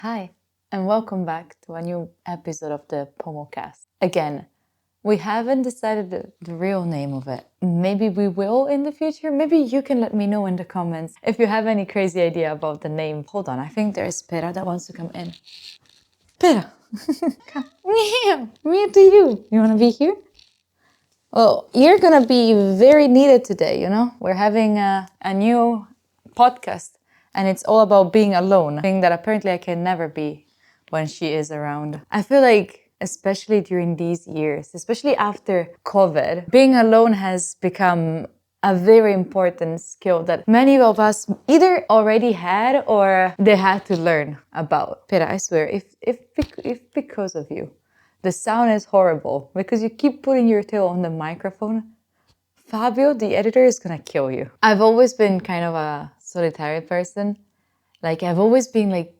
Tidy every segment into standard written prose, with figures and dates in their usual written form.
Hi, and welcome back to a new episode of the Pomocast. Again, we haven't decided the real name of it. Maybe we will in the future. Maybe you can let me know in the comments if you have any crazy idea about the name. Hold on, I think there's Pera that wants to come in. Pera! Come. Meow! Meow to you. You want to be here? Well, you're gonna be very needed today, We're having a new podcast, and it's all about being alone, a thing that apparently I can never be when she is around. I feel like, especially during these years, especially after COVID, being alone has become a very important skill that many of us either already had or they had to learn about. Pera, I swear, if because of you, the sound is horrible because you keep putting your tail on the microphone, Fabio, the editor, is gonna kill you. I've always been kind of a solitary person. Like, I've always been like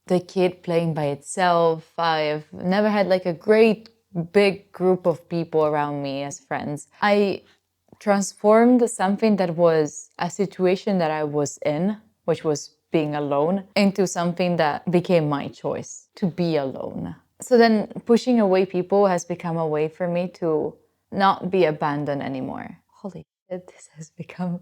the kid playing by itself. I've never had like a great big group of people around me as friends. I transformed something that was a situation that I was in, which was being alone, into something that became my choice to be alone. So then pushing away people has become a way for me to not be abandoned anymore. Holy shit, this has become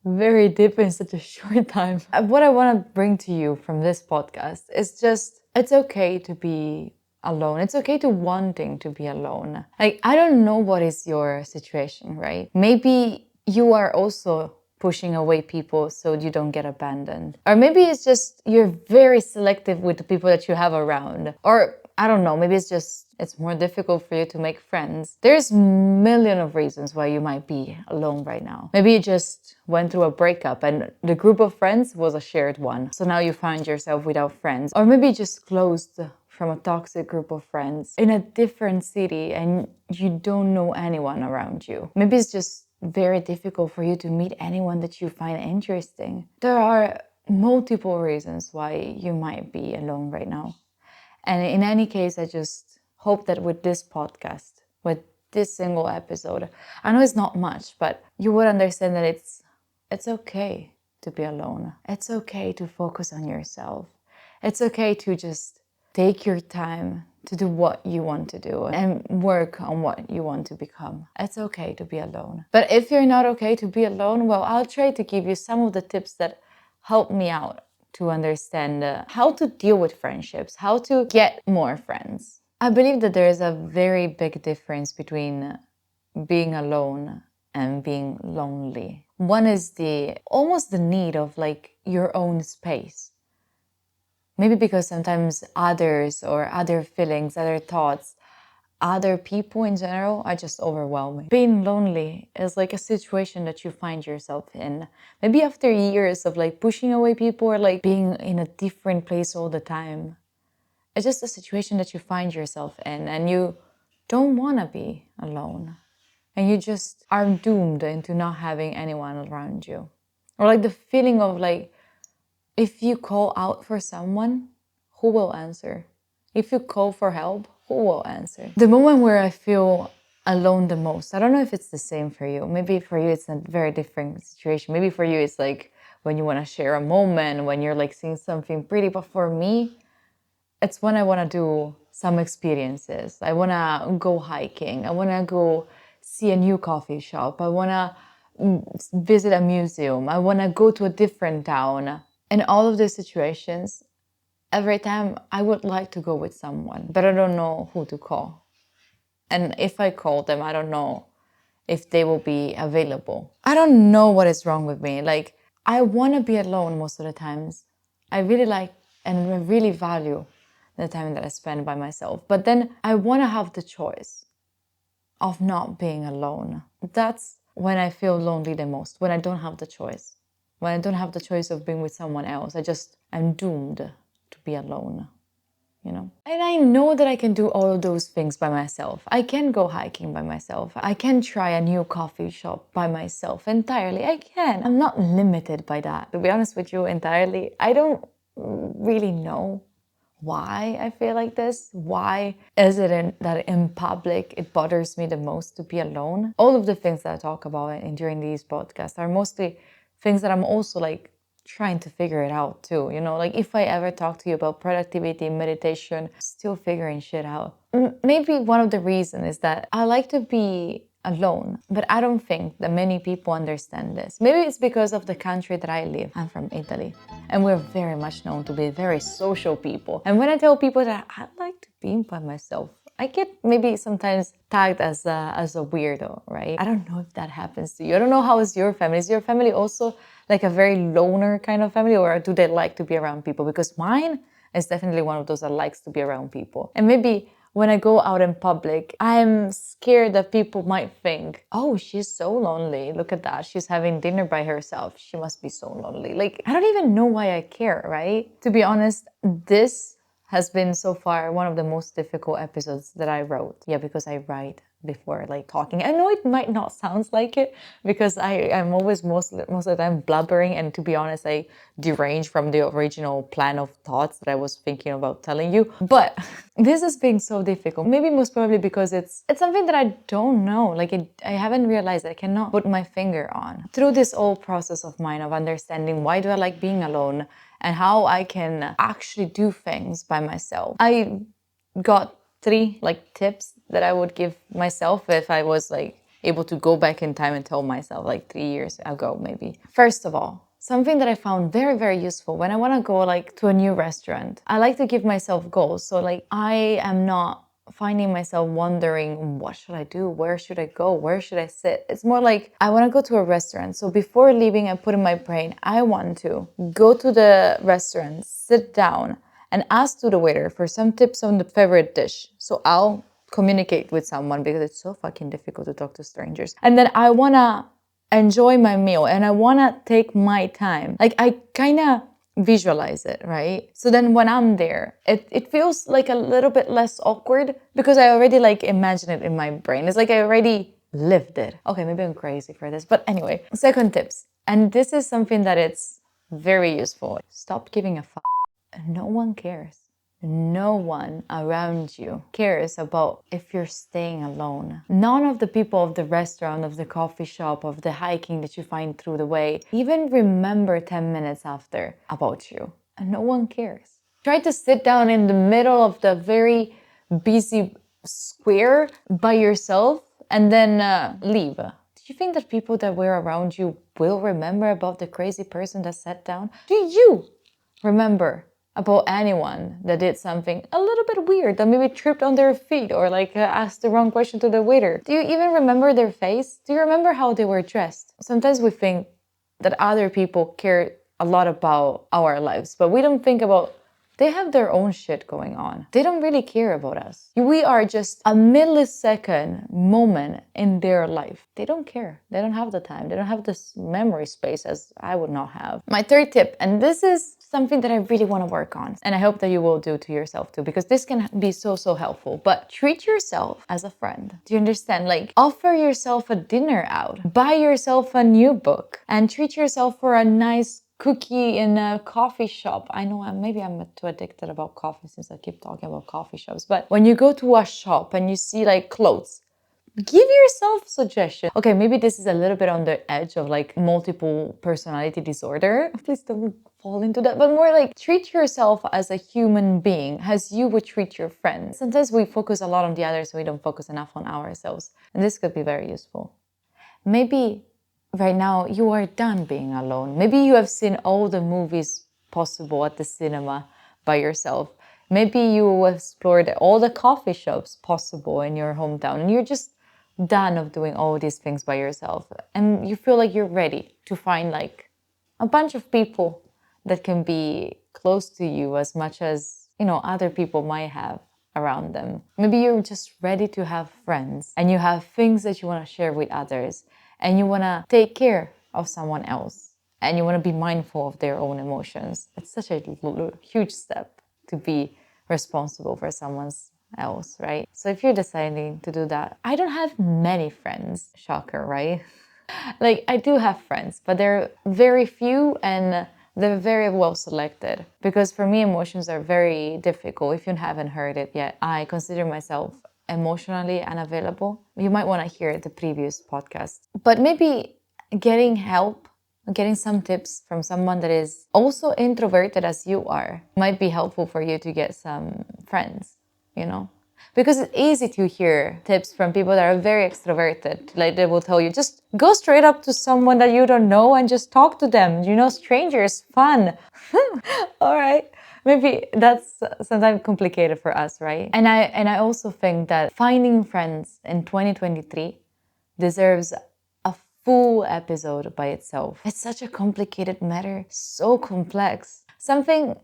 very deep in such a short time. What I want to bring to you from this podcast is just, it's okay to be alone. It's okay to wanting to be alone. Like, I don't know what is your situation, right? Maybe you are also pushing away people so you don't get abandoned. Or maybe it's just you're very selective with the people that you have around. Or I don't know, maybe it's more difficult for you to make friends. There's a million of reasons why you might be alone right now. Maybe you just went through a breakup and the group of friends was a shared one. So now you find yourself without friends. Or maybe you just closed from a toxic group of friends in a different city and you don't know anyone around you. Maybe it's just very difficult for you to meet anyone that you find interesting. There are multiple reasons why you might be alone right now. And in any case, I just hope that with this podcast, with this single episode, I know it's not much, but you would understand that it's okay to be alone. It's okay to focus on yourself. It's okay to just take your time to do what you want to do and work on what you want to become. It's okay to be alone. But if you're not okay to be alone, well, I'll try to give you some of the tips that help me out to understand how to deal with friendships, how to get more friends. I believe that there is a very big difference between being alone and being lonely. One is almost the need of like your own space. Maybe because sometimes others or other feelings, other thoughts, other people in general are just overwhelming. Being lonely is like a situation that you find yourself in. Maybe after years of like pushing away people or like being in a different place all the time. It's just a situation that you find yourself in and you don't want to be alone. And you just are doomed into not having anyone around you. Or like the feeling of like, if you call out for someone, who will answer? If you call for help, who will answer? The moment where I feel alone the most, I don't know if it's the same for you. Maybe for you it's a very different situation. Maybe for you it's like when you want to share a moment, when you're like seeing something pretty. But for me, it's when I want to do some experiences. I want to go hiking. I want to go see a new coffee shop. I want to visit a museum. I want to go to a different town. In all of these situations, every time I would like to go with someone, but I don't know who to call. And if I call them, I don't know if they will be available. I don't know what is wrong with me. Like, I want to be alone most of the times. I really like and I really value the time that I spend by myself. But then I want to have the choice of not being alone. That's when I feel lonely the most, when I don't have the choice. When I don't have the choice of being with someone else, I'm doomed to be alone, And I know that I can do all of those things by myself. I can go hiking by myself. I can try a new coffee shop by myself entirely. I can. I'm not limited by that. To be honest with you, entirely, I don't really know why I feel like this. Why is it that in public it bothers me the most to be alone? All of the things that I talk about during these podcasts are mostly things that I'm also like trying to figure it out too. Like if I ever talk to you about productivity, meditation, still figuring shit out. Maybe one of the reasons is that I like to be alone, but I don't think that many people understand this. Maybe it's because of the country that I live. I'm from Italy, and we're very much known to be very social people. And when I tell people that I like to be by myself, I get maybe sometimes tagged as a weirdo, right? I don't know if that happens to you. I don't know how is your family. Is your family also like a very loner kind of family, or do they like to be around people? Because mine is definitely one of those that likes to be around people. And maybe when I go out in public, I'm scared that people might think, oh, she's so lonely. Look at that. She's having dinner by herself. She must be so lonely. Like, I don't even know why I care, right? To be honest, this has been so far one of the most difficult episodes that I wrote. Yeah, because I write before like talking. I know it might not sound like it because I'm always most of the time blubbering, and to be honest, I derange from the original plan of thoughts that I was thinking about telling you. But this has been so difficult. Maybe most probably because it's something that I don't know. Like I haven't realized I cannot put my finger on. Through this whole process of mine of understanding why do I like being alone and how I can actually do things by myself, I got 3 like tips that I would give myself if I was like able to go back in time and tell myself like 3 years ago maybe. First of all, something that I found very, very useful when I want to go like to a new restaurant, I like to give myself goals. So like I am not finding myself wondering, what should I do? Where should I go? Where should I sit? It's more like I want to go to a restaurant. So before leaving, I put in my brain, I want to go to the restaurant, sit down, and ask to the waiter for some tips on the favorite dish. So I'll communicate with someone because it's so fucking difficult to talk to strangers. And then I want to enjoy my meal and I want to take my time. Like I kind of visualize it, right? So then when I'm there, it feels like a little bit less awkward because I already like imagine it in my brain. It's like I already lived it. Okay, maybe I'm crazy for this, but anyway, second tips. And this is something that it's very useful. Stop giving a fuck. No one cares. No one around you cares about if you're staying alone. None of the people of the restaurant, of the coffee shop, of the hiking that you find through the way even remember 10 minutes after about you. And no one cares. Try to sit down in the middle of the very busy square by yourself and then leave. Do you think that people that were around you will remember about the crazy person that sat down? Do you remember about anyone that did something a little bit weird, that maybe tripped on their feet or like asked the wrong question to the waiter? Do you even remember their face? Do you remember how they were dressed? Sometimes we think that other people care a lot about our lives, but we don't think about they have their own shit going on. They don't really care about us. We are just a millisecond moment in their life. They don't care. They don't have the time. They don't have this memory space as I would not have. My third tip, and this is something that I really want to work on, and I hope that you will do to yourself too, because this can be so helpful, but treat yourself as a friend. Do you understand? Like offer yourself a dinner out, buy yourself a new book, and treat yourself for a nice cookie in a coffee shop. I know maybe I'm too addicted about coffee since I keep talking about coffee shops, but when you go to a shop and you see like clothes, give yourself suggestions. Okay, maybe this is a little bit on the edge of like multiple personality disorder. Please don't fall into that, but more like treat yourself as a human being, as you would treat your friends. Sometimes we focus a lot on the others, so we don't focus enough on ourselves. And this could be very useful. Maybe right now you are done being alone. Maybe you have seen all the movies possible at the cinema by yourself. Maybe you explored all the coffee shops possible in your hometown and you're just done of doing all these things by yourself. And you feel like you're ready to find like a bunch of people that can be close to you as much as, other people might have around them. Maybe you're just ready to have friends and you have things that you want to share with others. And you want to take care of someone else and you want to be mindful of their own emotions. It's such a huge step to be responsible for someone else, right? So if you're deciding to do that, I don't have many friends, shocker, right? Like I do have friends, but they're very few and they're very well selected because for me, emotions are very difficult. If you haven't heard it yet, I consider myself emotionally unavailable. You might want to hear the previous podcast. But maybe getting help getting some tips from someone that is also introverted as you are might be helpful for you to get some friends, you know? Because it's easy to hear tips from people that are very extroverted. Like they will tell you, just go straight up to someone that you don't know and just talk to them. You know, strangers, fun. All right. Maybe that's sometimes complicated for us, right? And I also think that finding friends in 2023 deserves a full episode by itself. It's such a complicated matter, so complex. Something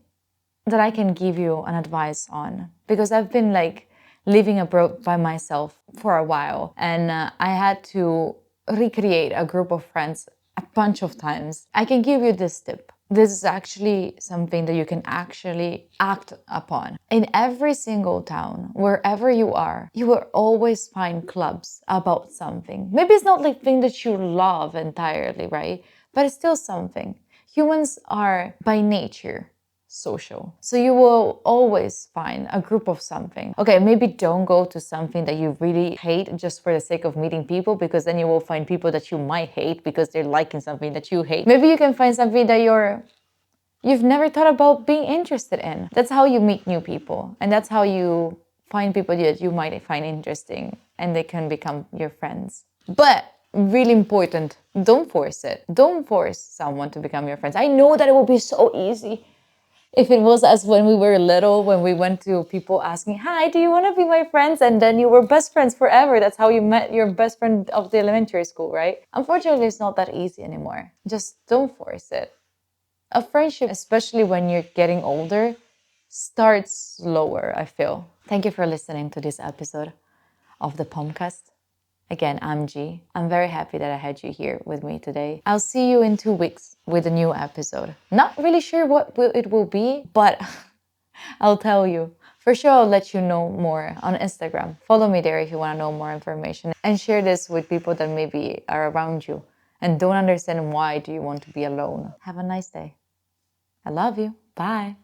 that I can give you an advice on, because I've been like living abroad by myself for a while, and I had to recreate a group of friends a bunch of times. I can give you this tip. This is actually something that you can actually act upon. In every single town, wherever you are, you will always find clubs about something. Maybe it's not like thing that you love entirely, right? But it's still something. Humans are by nature social. So you will always find a group of something. Okay, maybe don't go to something that you really hate just for the sake of meeting people, because then you will find people that you might hate because they're liking something that you hate. Maybe you can find something that you've never thought about being interested in. That's how you meet new people, and that's how you find people that you might find interesting and they can become your friends. But really important, don't force it. Don't force someone to become your friends. I know that it will be so easy if it was as when we were little, when we went to people asking, hi, do you want to be my friends? And then you were best friends forever. That's how you met your best friend of the elementary school, right? Unfortunately, it's not that easy anymore. Just don't force it. A friendship, especially when you're getting older, starts slower, I feel. Thank you for listening to this episode of the Pomocast. Again, I'm G. I'm very happy that I had you here with me today. I'll see you in 2 weeks with a new episode. Not really sure what it will be, but I'll tell you. For sure, I'll let you know more on Instagram. Follow me there if you want to know more information. And share this with people that maybe are around you and don't understand why do you want to be alone. Have a nice day. I love you. Bye.